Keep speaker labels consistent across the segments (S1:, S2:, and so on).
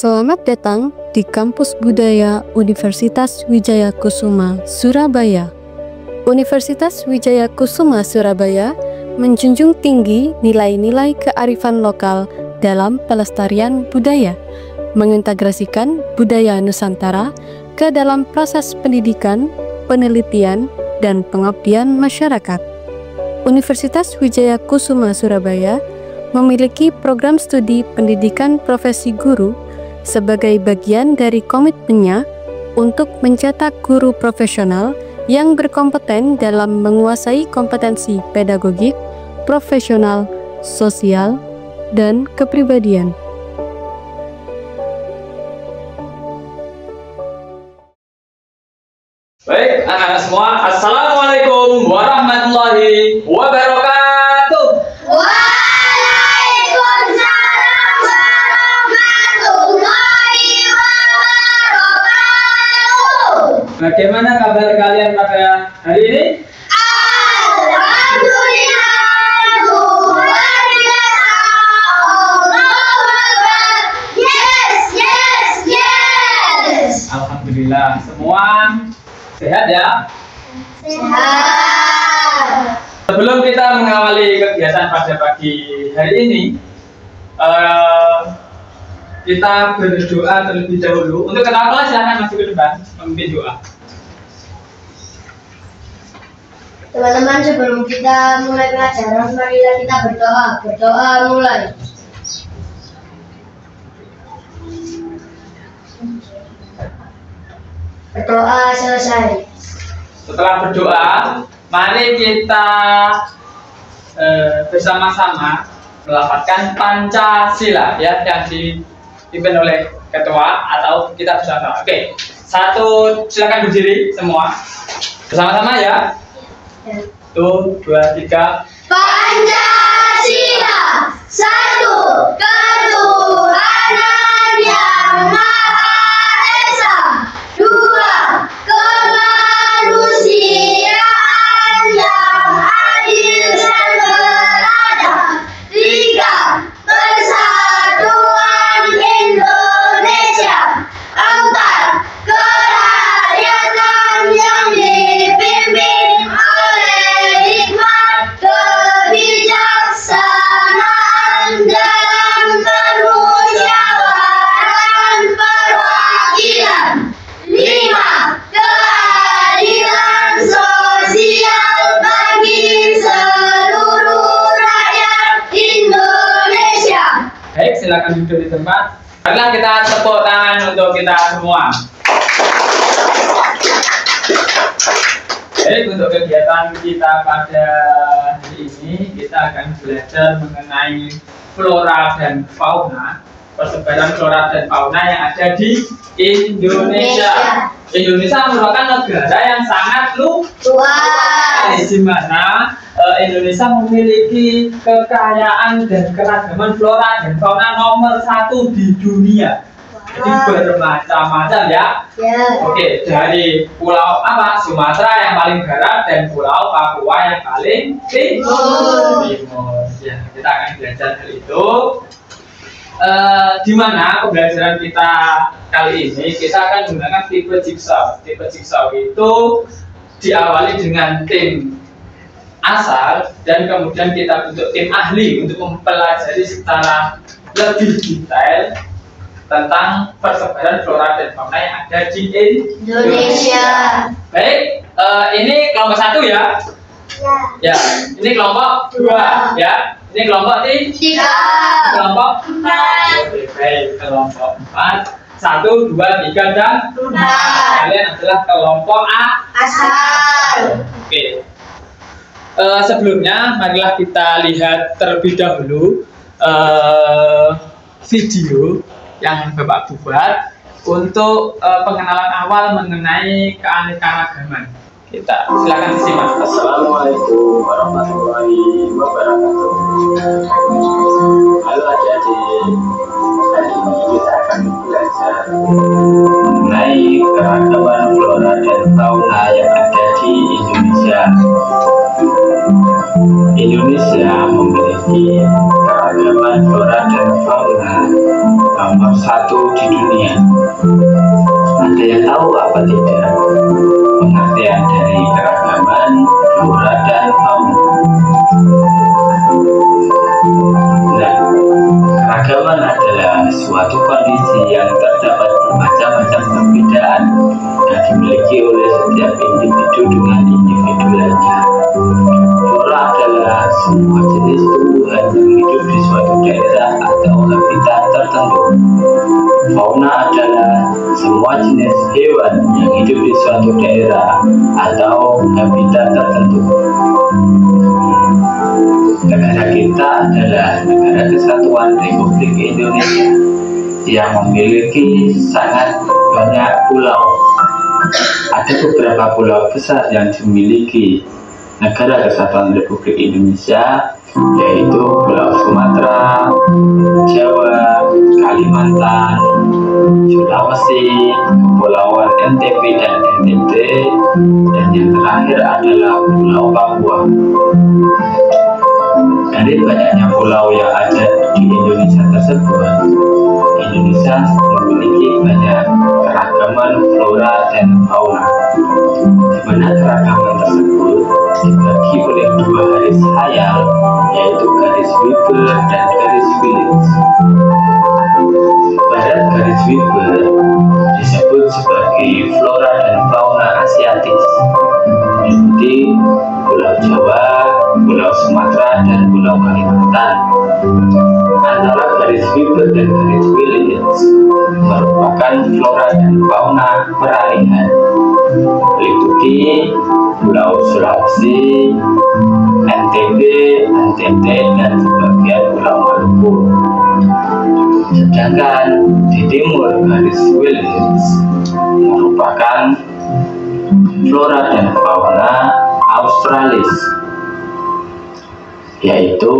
S1: Selamat datang di Kampus Budaya Universitas Wijaya Kusuma, Surabaya. Universitas Wijaya Kusuma, Surabaya menjunjung tinggi nilai-nilai kearifan lokal dalam pelestarian budaya, mengintegrasikan budaya Nusantara ke dalam proses pendidikan, penelitian, dan pengabdian masyarakat. Universitas Wijaya Kusuma, Surabaya memiliki program studi pendidikan profesi guru sebagai bagian dari komitmennya untuk mencetak guru profesional yang berkompeten dalam menguasai kompetensi pedagogik, profesional, sosial, dan kepribadian.
S2: Baik, anak-anak semua, Assalamualaikum warahmatullahi wabarakatuh.
S3: Waalaikumsalam warahmatullahi wabarakatuh.
S2: Bagaimana kabar kalian pada hari ini?
S3: Alhamdulillah, luar biasa. Allahu Akbar. Yes.
S2: Alhamdulillah, semua sehat ya?
S3: Sehat.
S2: Sebelum kita mengawali kegiatan pada pagi hari ini, kita berdoa terlebih dahulu. Untuk ketua kelas silahkan maju ke depan memimpin doa.
S3: Teman-teman, sebelum kita mulai pelajaran, marilah kita berdoa. Berdoa mulai. Berdoa selesai.
S2: Setelah berdoa, mari kita bersama-sama melafalkan Pancasila ya, yang dipimpin oleh ketua atau kita bersama. Oke, silakan berdiri semua bersama-sama ya. 1, 2, 3.
S3: Pancasila, satu ketuhanan yang Maha Esa, 2 kemanusiaan yang adil dan beradab, 3 persatuan Indonesia, 4 kerakyatan yang dipimpin oleh hikmat kebijaksanaan dalam permusyawaratan perwakilan, 5 keadilan sosial bagi seluruh rakyat Indonesia.
S2: Baik, silakan duduk di tempat. Marilah kita tepuk tangan untuk kita semua. Baik, untuk kegiatan kita pada hari ini, kita akan belajar mengenai flora dan fauna, persebaran flora dan fauna yang ada di Indonesia. Indonesia merupakan negara yang sangat luas, di mana Indonesia memiliki kekayaan dan keragaman flora dan fauna nomor 1 di dunia. Jadi bermacam-macam ya. Oke, dari pulau Sumatera yang paling barat dan pulau Papua yang paling timur. Ya, kita akan belajar hal itu. Di mana pembelajaran kita kali ini kita akan menggunakan tipe jigsaw. Tipe jigsaw itu diawali dengan tim asal dan kemudian kita bentuk tim ahli untuk mempelajari secara lebih detail tentang persebaran flora dan fauna yang ada di Indonesia. Baik, ini kelompok 1 ya. Ya, ini kelompok 2 ya. Ini kelompok 3. Kelompok 4. Oke, baik, kelompok 4. 1, 2, 3 dan 4. Kalian adalah kelompok asal. Oke. Sebelumnya marilah kita lihat terlebih dahulu video yang Bapak buat untuk pengenalan awal mengenai keanekaragaman. Kita silakan disimak.
S4: Assalamualaikum warahmatullahi wabarakatuh. Halo adik-adik, hari ini kita akan belajar mengenai keragaman flora dan fauna yang ada di Indonesia. Indonesia memiliki keragaman flora dan fauna nomor 1 di dunia. Ada yang tahu apa tidak pengertian dari keragaman flora dan fauna? Nah, keragaman adalah suatu kondisi yang terdapat bermacam-macam perbedaan yang dimiliki oleh setiap individu dengan individu lainnya. Flora adalah semua jenis tumbuhan yang hidup di suatu daerah atau habitat tertentu. Fauna adalah semua jenis hewan yang hidup di suatu daerah atau habitat tertentu. Negara kita adalah Negara Kesatuan Republik Indonesia yang memiliki sangat banyak pulau. Ada beberapa pulau besar yang dimiliki Negara Kesatuan Republik Indonesia, yaitu Pulau Sumatera, Jawa, Kalimantan, Sulawesi, Kepulauan NTB dan NTT, dan yang terakhir adalah Pulau Papua. Dari banyaknya pulau yang ada di Indonesia tersebut, Indonesia memiliki banyak keragaman flora dan fauna, di mana keragaman tersebut dibagi oleh 2 garis hayal, yaitu garis Weber dan garis Phillips. Pada garis Weber disebut sebagai flora dan fauna asiatis, meliputi Pulau Jawa, Pulau Sumatera, dan Pulau Kalimantan. Antara garis Weber dan garis Phillips merupakan flora dan fauna peralihan, meliputi Pulau Sulawesi, NTB, NTT, dan sebagian Pulau Maluku. Sedangkan di timur garis Phillips merupakan flora dan fauna Australis, yaitu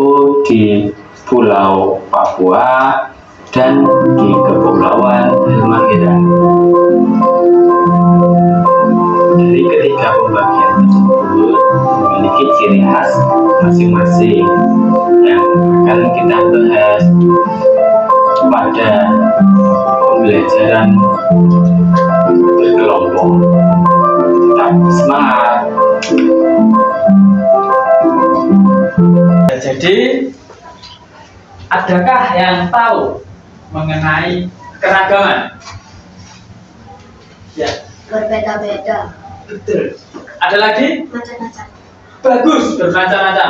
S4: di Pulau Papua dan di Kepulauan Halmahera. Dari ketiga pembagian tersebut memiliki ciri khas masing-masing yang akan kita bahas pada pembelajaran berkelompok. Tetap semangat!
S2: Jadi, adakah yang tahu mengenai keragaman? Ya,
S3: Berbeda-beda.
S2: betul. Ada lagi?
S3: Macam-macam.
S2: Bagus, bermacam-macam.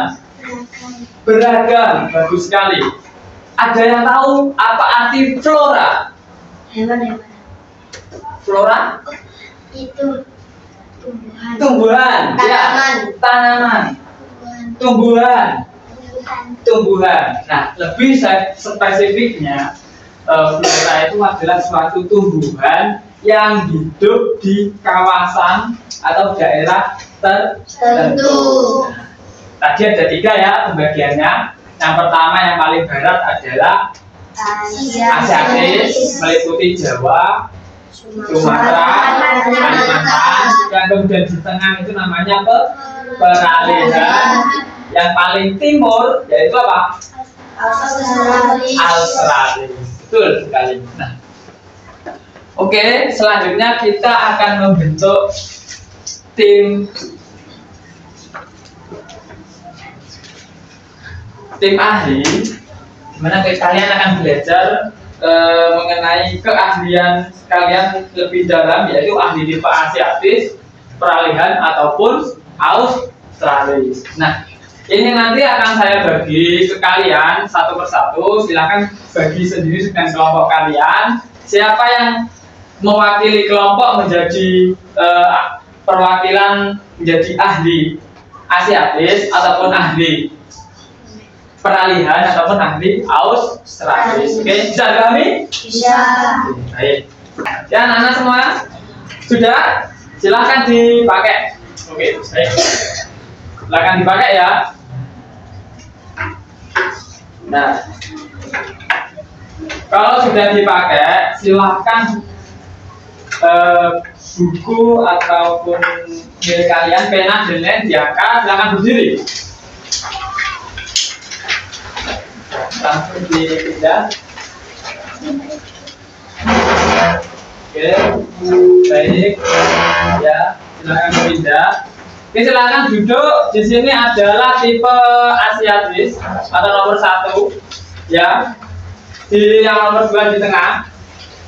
S2: Beragam, bagus sekali. Ada yang tahu apa arti flora?
S3: Hewan-hewan.
S2: Flora?
S3: Itu tumbuhan.
S2: Tumbuhan.
S3: Tanaman.
S2: Ya, tanaman.
S3: Tumbuhan.
S2: Tumbuhan. Nah, lebih spesifiknya, flora itu adalah suatu tumbuhan yang hidup di kawasan atau daerah tertentu. Nah, tadi ada 3 ya pembagiannya. Yang pertama yang paling barat adalah Asiatis, meliputi Jawa, Sumatera, Kalimantan, dan kemudian di tengah itu namanya peralihan. Yang paling timur yaitu apa? Australia. Betul sekali. Nah, oke, selanjutnya kita akan membentuk tim ahli, di mana kalian akan belajar mengenai keahlian kalian lebih dalam, yaitu ahli tipe Asiatis, peralihan ataupun Australis. Nah, ini nanti akan saya bagi ke kalian satu persatu. Silakan bagi sendiri dengan kelompok kalian. Siapa yang mewakili kelompok menjadi perwakilan menjadi ahli Asiatis ataupun ahli peralihan ataupun ahli Australis. Oke, bisa dipahami?
S3: Bisa.
S2: Baik. Ya, anak-anak semua sudah? Silakan dipakai. Oke, baik. Silakan dipakai ya. Nah, kalau sudah dipakai, silakan buku ataupun milik kalian, pena dan lain diangkat, silakan berdiri. Langsung dipindah. Oke, baik. Ya, silakan pindah. Oke, silakan duduk. Di sini adalah tipe Asiatis atau nomor 1. Ya. Di yang nomor 2 di tengah,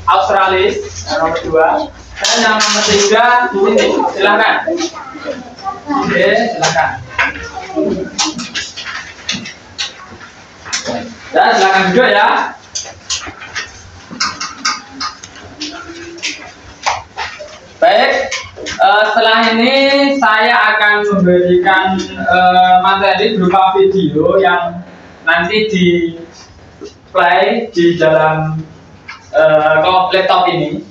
S2: Australis yang nomor 2. Dan yang nomor 3 di sini. Silakan. Oke, silakan. Ya, silakan duduk ya. Baik, setelah ini saya akan memberikan materi berupa video yang nanti di play di dalam laptop ini.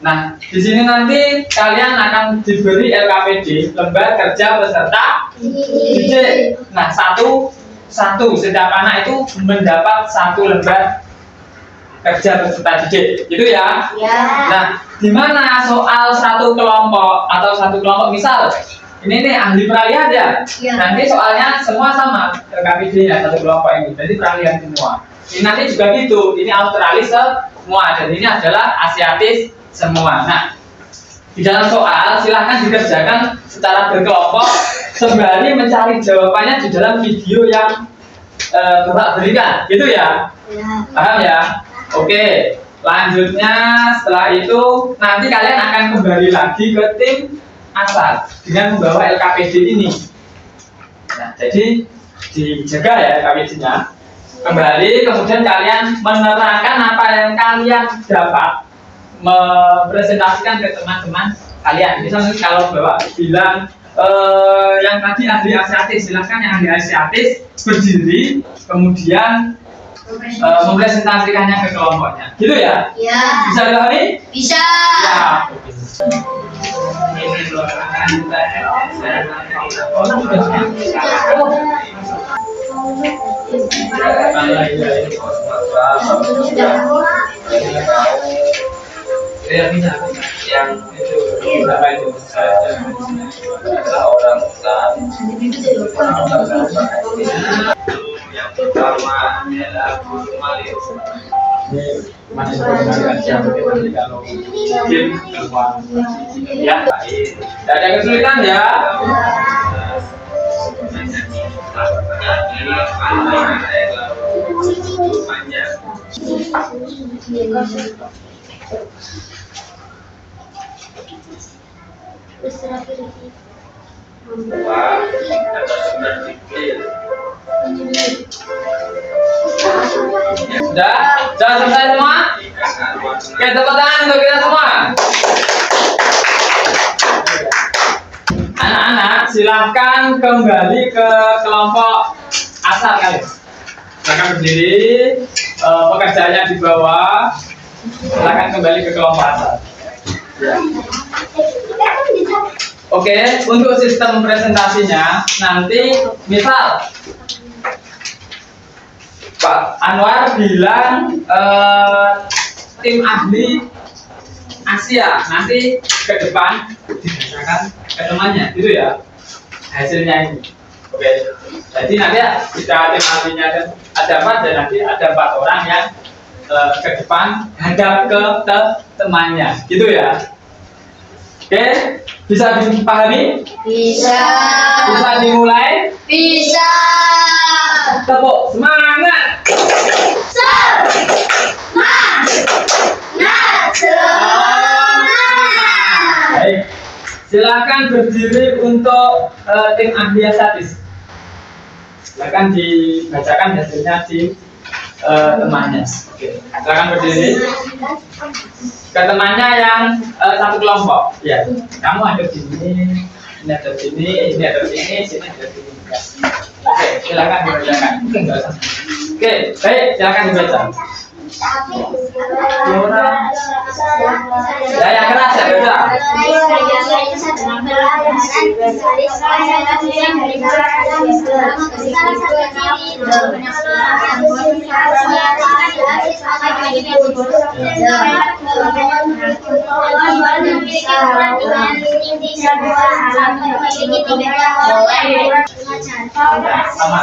S2: Nah, di sini nanti kalian akan diberi LKPD, lembar kerja peserta didik. Nah, satu setiap anak itu mendapat 1 lembar kerja peserta didik, gitu ya.
S3: Ya.
S2: Nah, di mana soal satu kelompok atau satu kelompok, misal ini nih ahli peralihan ya.
S3: Ya.
S2: Nanti soalnya semua sama LKPD-nya satu kelompok ini, jadi peralihan semua. Ini nanti juga gitu, ini Australis semua dan ini adalah Asiatis semua. Nah, di dalam soal silahkan dikerjakan secara berkelompok sembari mencari jawabannya di dalam video yang Bapak berikan, gitu ya.
S3: Ya.
S2: Paham ya? Oke, lanjutnya setelah itu nanti kalian akan kembali lagi ke tim asal dengan membawa LKPD ini. Nah, jadi dijaga ya LKPD-nya. Kembali, kemudian kalian menerangkan apa yang kalian dapat, mempresentasikan ke teman-teman kalian. Misalnya kalau Bapak bilang yang tadi ahli Asiatis, silahkan yang ahli Asiatis berdiri, kemudian mempresentasikannya ke kelompoknya, gitu ya?
S3: Ya.
S2: Bisa dipahami?
S3: Bisa.
S2: Ya.
S4: Yang itu berapa itu orang besar yang pertama adalah Guru Malik.
S2: Masih kalau tim keluar ya, tidak ada kesulitan ya. Sudah selesai semua? Oke, tepuk tangan untuk kita semua. Anak-anak, silahkan kembali ke kelompok asal kalian. Silahkan berdiri, pekerjaannya di bawah. Silahkan kembali ke kelompok asal. Ya. Oke, untuk sistem presentasinya nanti misal Pak Anwar bilang tim ahli Asia, nanti ke depan dibacakan ke temannya, gitu ya hasilnya ini. Oke, jadi nanti jika tim ahlinya ada 4 dan nanti ada 4 orang yang ke depan hadap ke temannya, gitu ya. Oke, bisa dipahami?
S3: Bisa.
S2: Bisa dimulai?
S3: Bisa.
S2: Tepuk semangat. Baik, silakan berdiri untuk tim ahli Asiatis. Silakan dibacakan hasilnya di temannya. Oke, silakan berdiri. Ke temannya yang satu kelompok. Ya, kamu ada di sini, ini ada di sini, ini ada di sini, sini ada di sini. Ya. Oke, silakan dibacakan. Oke, baik, silakan dibaca. Ya, yang keras ya, baca.
S3: Sama.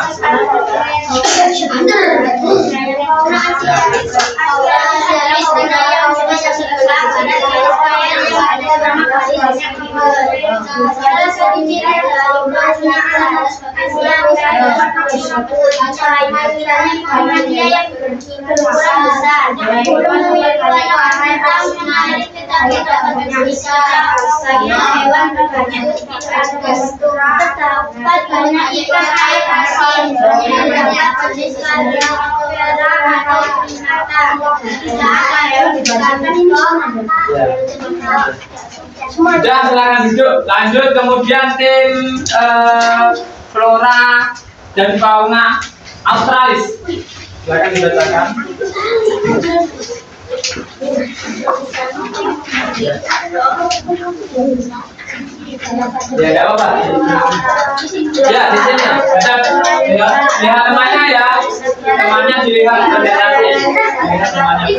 S3: karena dia yang berukuran besar. Hewan memiliki warna menarik tetapi dapat bisa hewan berbanyak terdapat banyak ikan air asin yang dapat jenis kandang atau binatang. Tidak ada hewan dibatasi.
S2: Sudah, silakan duduk. Lanjut kemudian tim flora dan fauna Australis. Silakan dibacakan. Ya, nggak apa-apa. Ya, di sini. Lihat temannya ya. Temannya dilihat ada nanti. Lihat temannya.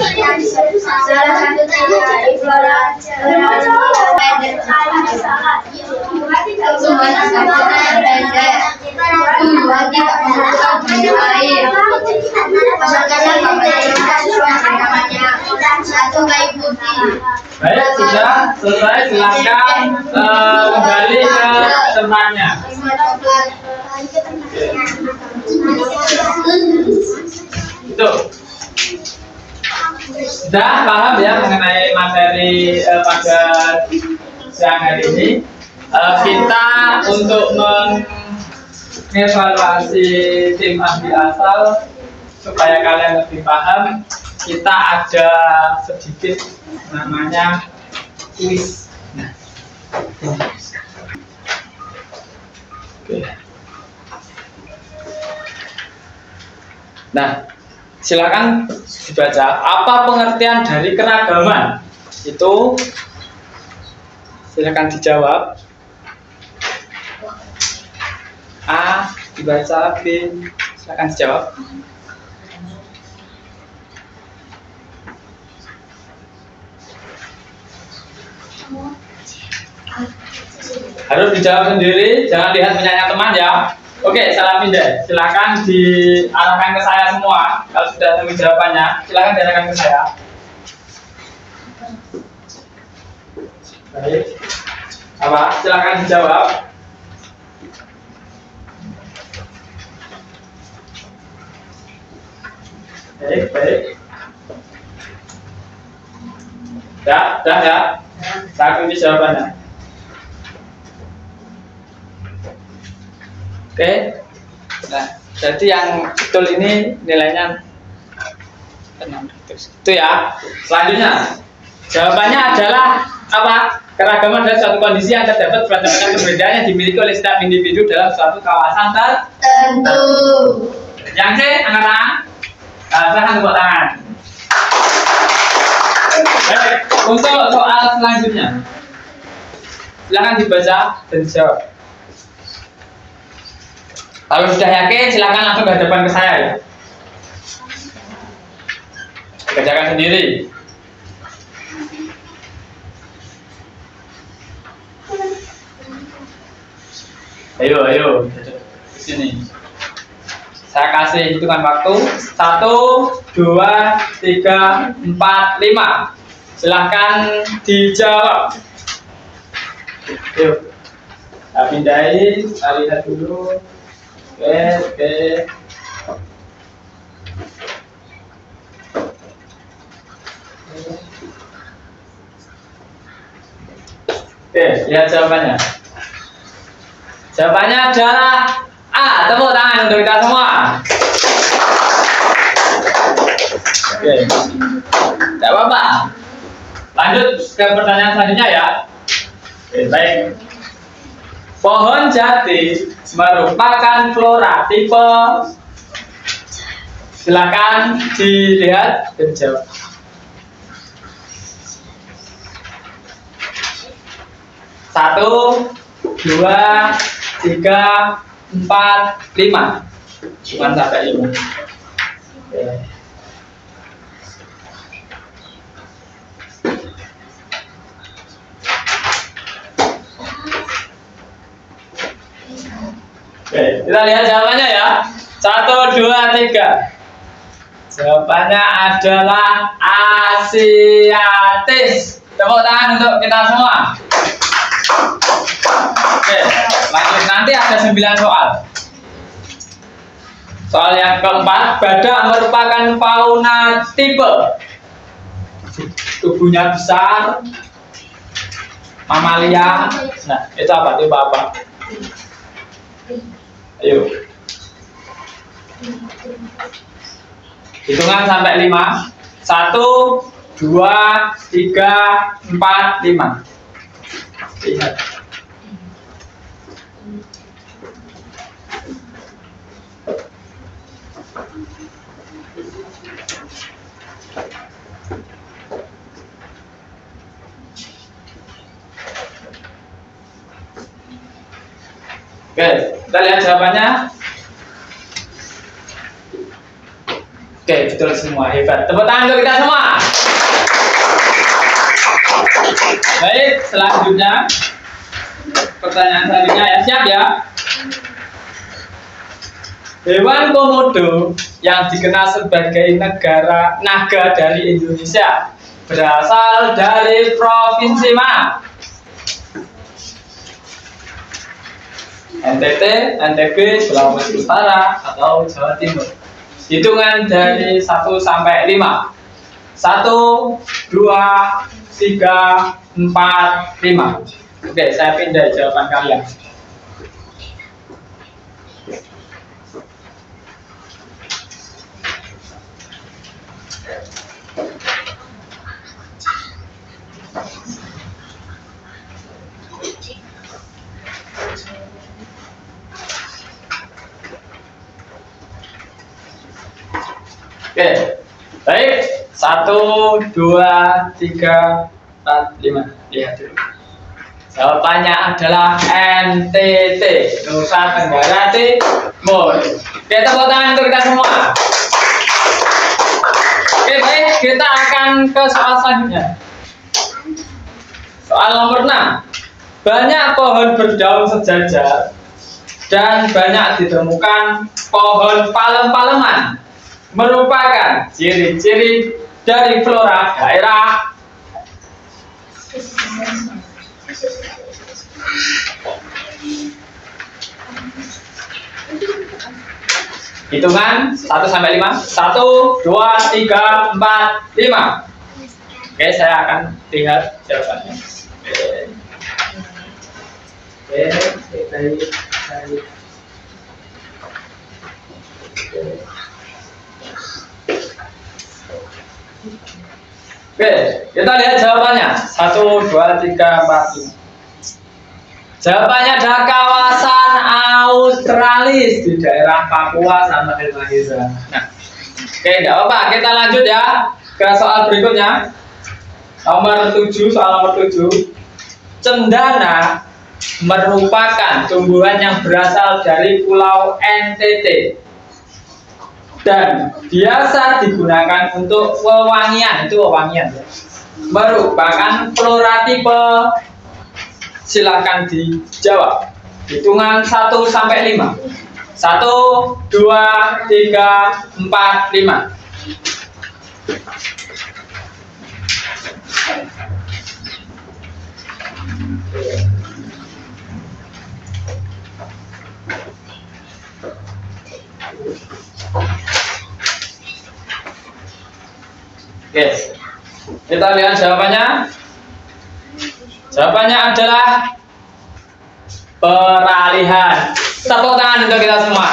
S3: Salah satu dari flora
S2: Baik, sudah selesai. Silakan kembali ke tempatnya. Itu sudah paham ya mengenai materi pada siang hari ini. Kita untuk mengevaluasi tim ahli asal supaya kalian lebih paham, kita ada sedikit namanya kuis. Nah, silakan dibaca. Apa pengertian dari keragaman? Itu silakan dijawab. A dibaca, B silakan dijawab. Harus dijawab sendiri, jangan lihat punyanya teman ya. Oke, salam pindah. Silakan diarahkan ke saya semua. Kalau sudah tahu jawabannya, silakan diarahkan ke saya. Baik. Apa? Silakan dijawab. Baik. Ya, dah ya. Saya kunci jawabannya. Oke. Nah, jadi yang betul ini nilainya 600. Itu ya. Selanjutnya, jawabannya adalah apa? Keragaman adalah suatu kondisi yang terdapat berdasarkan perbedaan yang dimiliki oleh setiap individu dalam suatu kawasan tertentu. Yang C, angkat tangan. Silahkan tepuk tangan. Baik, untuk soal selanjutnya, silakan dibaca dan dijawab. Kalau sudah yakin, silakan langsung ke hadapan ke saya ya. Kerjakan sendiri. Ayo, ke sini. Saya kasih hitungan waktu 1, 2, 3, 4, 5. Silahkan dijawab. Yuk, kita pindahin, kita lihat dulu. Oke. Oke, lihat jawabannya. Jawabannya adalah A. Tepuk tangan untuk kita semua. Oke, tidak apa-apa. Lanjut ke pertanyaan selanjutnya ya. Oke, baik. Pohon jati merupakan flora tipe. Silakan dilihat dan jawab. Satu, 2, 3, 4, 5. Cuma sampai 5. Oke, kita lihat jawabannya ya. 1, 2, 3. Jawabannya adalah Asiatis. Tepuk tangan untuk kita semua. Oke, lanjut, nanti ada 9 soal. Soal yang keempat, badak merupakan fauna tipe tubuhnya besar, mamalia. Nah, itu apa? Tipe apa? Ayo. Hitungan sampai 5. 1, 2, 3, 4, 5. Lihat. Oke, kita lihat jawabannya. Oke, betul semua, hebat. Tepuk tangan untuk kita semua. Baik, selanjutnya pertanyaan selanjutnya ya, siap ya. Hewan komodo yang dikenal sebagai naga dari Indonesia berasal dari provinsi mana? NTT, NTB, Sulawesi Utara, atau Jawa Timur. Hitungan dari 1 sampai 5. 1, 2, 3, 4, 5. Oke, saya pindah jawaban kalian. Oke, baik. 1, 2, 3, 4, 5. Lihat dulu. Jawabannya adalah NTT, Nusa Tenggara Timur. Oke, tepuk tangan untuk kita semua. Oke, baik. Kita akan ke soal selanjutnya. Soal nomor 6. Banyak pohon berdaun sejajar dan banyak ditemukan pohon palem-paleman merupakan ciri-ciri dari flora daerah hitungan 1 sampai 5. 1, 2, 3, 4, 5. Oke, saya akan lihat jawabannya. Baik. Oke, kita lihat jawabannya. 1, 2, 3, 4, 5. Jawabannya adalah kawasan Australis di daerah Papua sama Indonesia. Nah, oke, tidak apa-apa. Kita lanjut ya ke soal berikutnya. Nomor 7, soal nomor 7. Cendana merupakan tumbuhan yang berasal dari Pulau NTT dan biasa digunakan untuk wewangian. Itu wewangian ya. Merupakan flora tipe, silakan dijawab. Hitungan 1 sampai 5. 1, 2, 3, 4, 5. Oke, kita lihat jawabannya. Jawabannya adalah peralihan. Tepuk tangan untuk kita semua.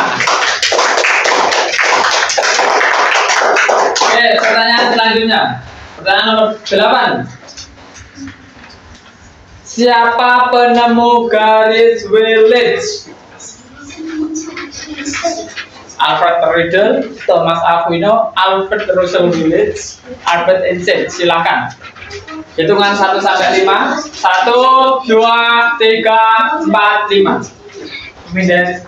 S2: Oke, pertanyaan selanjutnya. Pertanyaan nomor 8. Siapa penemu garis Willits? Alfred Riddle, Thomas Aquino, Alfred Russel Willits, Albert Einstein. Silakan. Hitungan 1 sampai 5. 1, 2, 3, 4, 5. Pindah.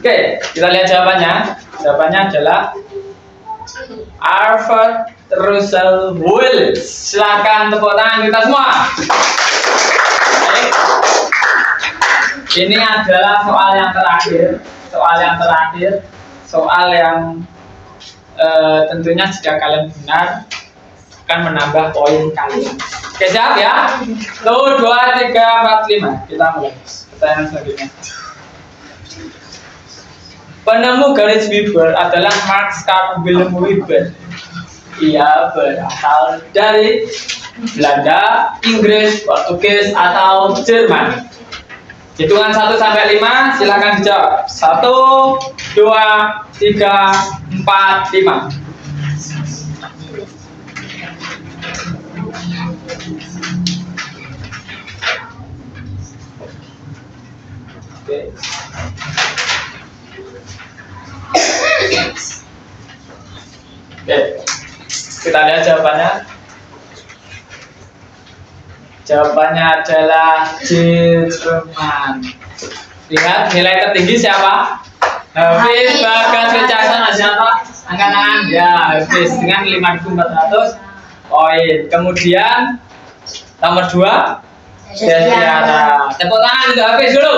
S2: Oke, kita lihat jawabannya. Jawabannya adalah Alfred Russel Willits. Silakan tepuk tangan kita semua. Baik. Ini adalah soal yang terakhir. Soal yang terakhir. soal yang tentunya jika kalian benar akan menambah poin kalian. Oke, siap ya? 1, 2, 3, 4, 5. Kita mulai. Pertanyaan selanjutnya. Penemu garis Weber adalah Max Carl Wilhelm Weber. Ia berasal dari Belanda, Inggris, Portugis, atau Jerman. Hitungan 1 sampai 5, silakan dijawab. 1, 2, 3, 4, 5. Oke. Oke, kita lihat jawabannya. Jawabannya adalah Jerman. Lihat nilai tertinggi siapa? Hafiz Bagas Wicaksono. Siapa? Angkat-angkat. Ya, Hafiz dengan 5.400 poin. Kemudian nomor 2 Desiara. Tepuk tangan untuk Hafiz dulu.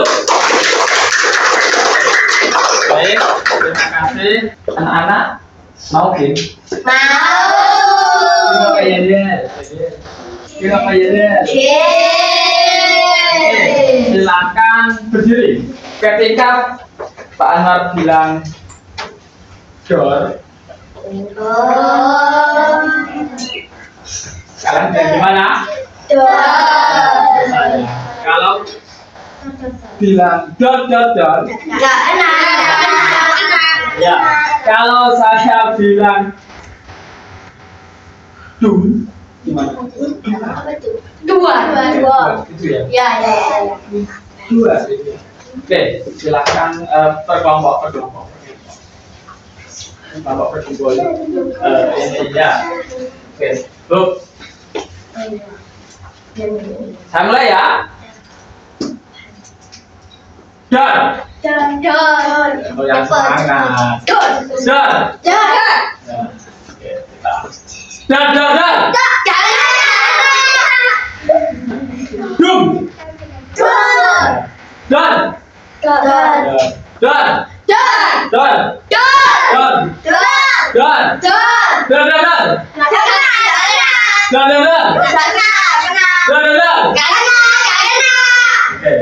S2: Baik, terima kasih anak-anak. Mau game?
S3: Mau.
S2: Silakan berdiri. Ketika Pak Anwar bilang dor, kalian bilang gimana? Kalau bilang dor,
S3: Nggak enak.
S2: ya. Kalau saya bilang dun, gimana?
S3: Dua.
S2: Itu ya.
S3: Ya.
S2: Dua. Oke, silakan per kelompok. Ini ya. Oke, Bu. Saya mulai ya. Dan. Oh, yang semangat. Dan. Oke, kita. Dan. Dum. Dan. Oke.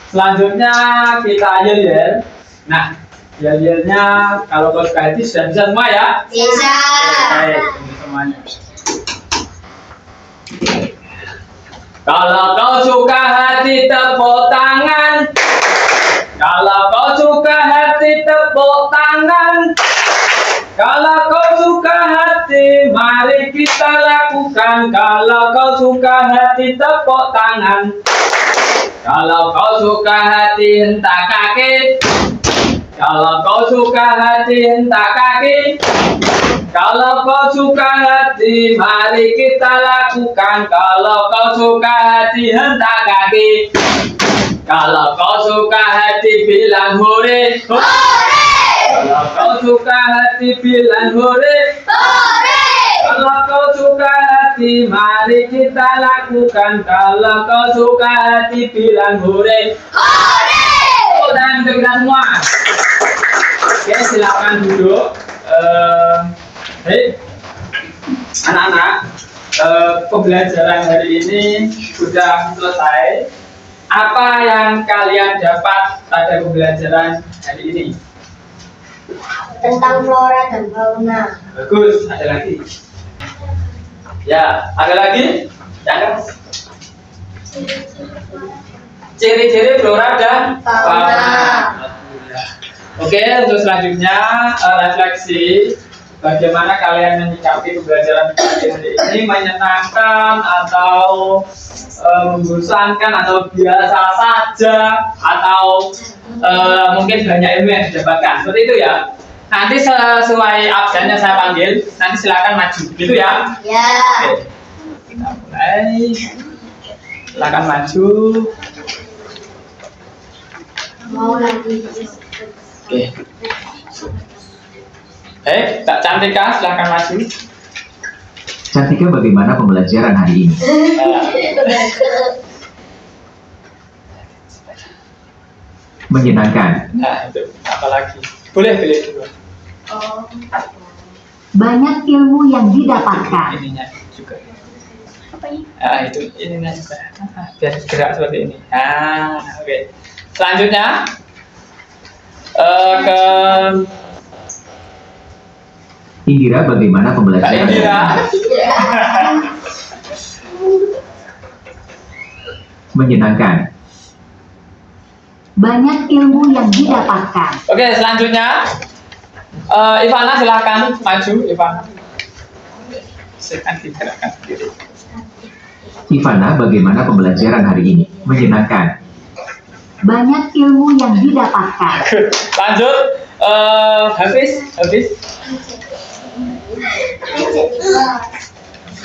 S2: Selanjutnya kita yel. Nah, yelnya kalau kau suka hati sudah bisa semua ya?
S3: Bisa.
S2: Baik, ini semuanya. Kalau kau suka hati tepuk tangan. Kalau kau suka hati tepuk tangan. Kalau kau suka hati mari kita lakukan. Kalau kau suka hati tepuk tangan. Kalau kau suka hati hentak kaki. Kalau kau suka hati hentak kaki. Kalau kau suka hati mari kita lakukan. Kalau kau suka hati hentak kaki. Kalau kau suka hati bilang hore. Kalau kau suka hati bilang hore. Kalau kau suka hati mari kita lakukan. Kalau kau suka hati bilang hore. Oh, dan untuk kita semua. Oke, silakan duduk. Hei, anak-anak, pembelajaran hari ini sudah selesai. Apa yang kalian dapat pada pembelajaran hari ini?
S3: Tentang flora dan fauna.
S2: Bagus, ada lagi. Ya, ada lagi? Jangan. Ciri-ciri flora dan fauna. Oke, untuk selanjutnya refleksi. Bagaimana kalian menyikapi pembelajaran hari ini? Menyenangkan atau membosankan atau biasa saja atau mungkin banyak ilmu yang didapatkan? Seperti itu ya. Nanti sesuai absennya saya panggil. Nanti silakan maju, gitu ya.
S3: Ya.
S2: Oke. Kita mulai. Silakan maju.
S3: Mau lagi.
S2: Oke. Kak Cantika, silakan maju.
S5: Cantika, bagaimana pembelajaran hari ini?
S2: Nah,
S5: Menyenangkan.
S2: itu apalagi. Boleh pilih dulu.
S6: Banyak ilmu yang didapatkan.
S2: Ininya juga.
S3: Apa ini?
S2: Itu ininya juga. Biar gerak seperti ini. Oke. Selanjutnya ke
S5: Indira, bagaimana
S2: Kak
S5: pembelajaran?
S2: Indira.
S5: Menyenangkan.
S6: Banyak ilmu yang didapatkan.
S2: Oke, selanjutnya Ivana silahkan maju, Ivana. Silahkan digerakkan sendiri.
S5: Ivana, bagaimana pembelajaran hari ini? Menyenangkan.
S6: Banyak ilmu yang didapatkan.
S2: Lanjut, Hafiz.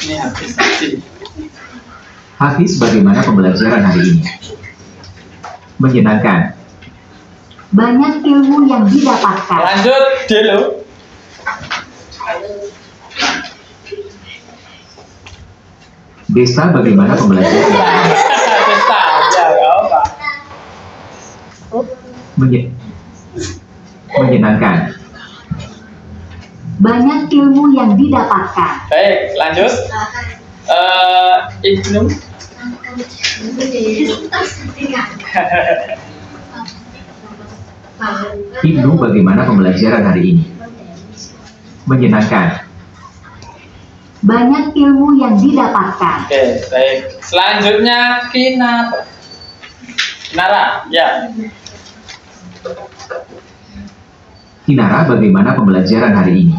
S2: Ini Hafiz.
S5: Hafiz, bagaimana pembelajaran hari ini? Menyenangkan.
S6: Banyak ilmu yang didapatkan.
S2: Lanjut, Delo.
S5: Desta, bagaimana pembelajaran?
S2: Desta, ya, gak apa.
S5: Menyenangkan.
S6: Banyak ilmu yang didapatkan.
S2: Baik, lanjut. Ibnu.
S5: Ibnu, bagaimana pembelajaran hari ini? Menyenangkan.
S6: Banyak ilmu yang didapatkan.
S2: Oke, baik. Selanjutnya Kinara, ya.
S5: Kinara, bagaimana pembelajaran hari ini?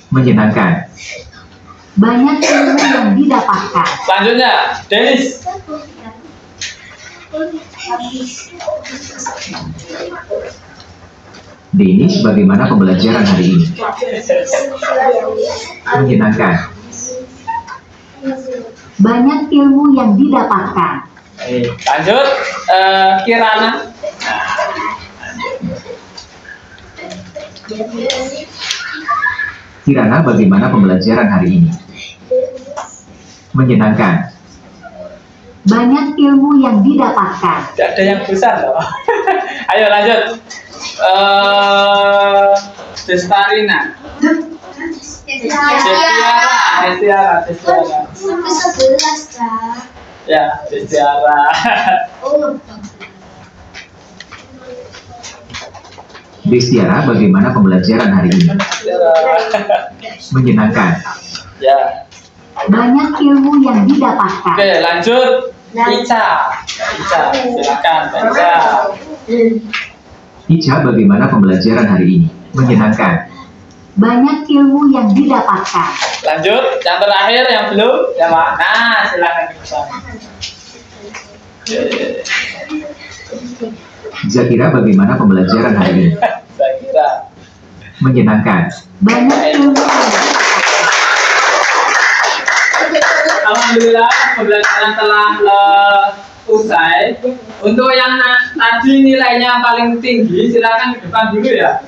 S5: Menyenangkan.
S6: Banyak ilmu yang didapatkan.
S2: Selanjutnya, Denis.
S5: Denis, bagaimana pembelajaran hari ini? Menyenangkan.
S6: Banyak ilmu yang didapatkan.
S2: Lanjut, Kirana.
S5: Kirana, bagaimana pembelajaran hari ini? Menyenangkan.
S6: Banyak ilmu yang didapatkan.
S2: Tidak ada yang besar loh. Ayo lanjut. Destarina. Destiara.
S3: Sampai 11 Kak.
S2: Ya, Destiara.
S5: Destiara, bagaimana pembelajaran hari ini? Menyenangkan.
S2: Ya.
S6: Banyak ilmu yang didapatkan.
S2: Oke, lanjut. Ica, silakan, Ica.
S5: Ica, bagaimana pembelajaran hari ini? Menyenangkan.
S6: Banyak ilmu yang didapatkan.
S2: Lanjut, yang terakhir yang belum, ya Pak. Nah, silakan bersama.
S5: Zakira, bagaimana pembelajaran hari ini?
S2: Zakira.
S5: Menyenangkan.
S6: Banyak ilmu yang didapatkan.
S2: Alhamdulillah pembelajaran telah usai. Untuk yang tadi nilainya paling tinggi, silakan ke depan dulu ya.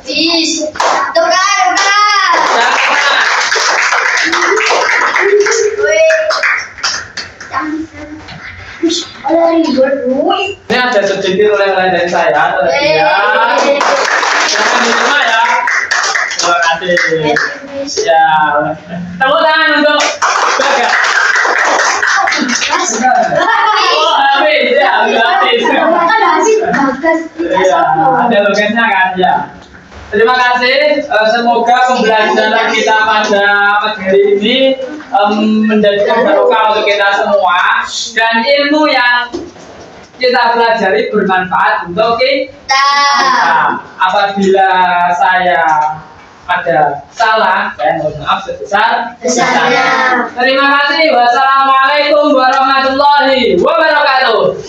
S3: Tukar.
S2: Ini ada sedikit oleh-oleh dari saya. Silakan diterima ya. Terima kasih. Ya, tepuk tangan untuk Baga. Oh, habis ya, habis. Iya, ada logasnya kan ya. Terima kasih. Semoga pembelajaran kita pada materi ini menjadikan barokah untuk kita semua dan ilmu yang kita pelajari bermanfaat untuk kita. Apabila saya ada salah, saya mohon maaf sebesar-besarnya. Terima kasih. Wassalamualaikum warahmatullahi wabarakatuh.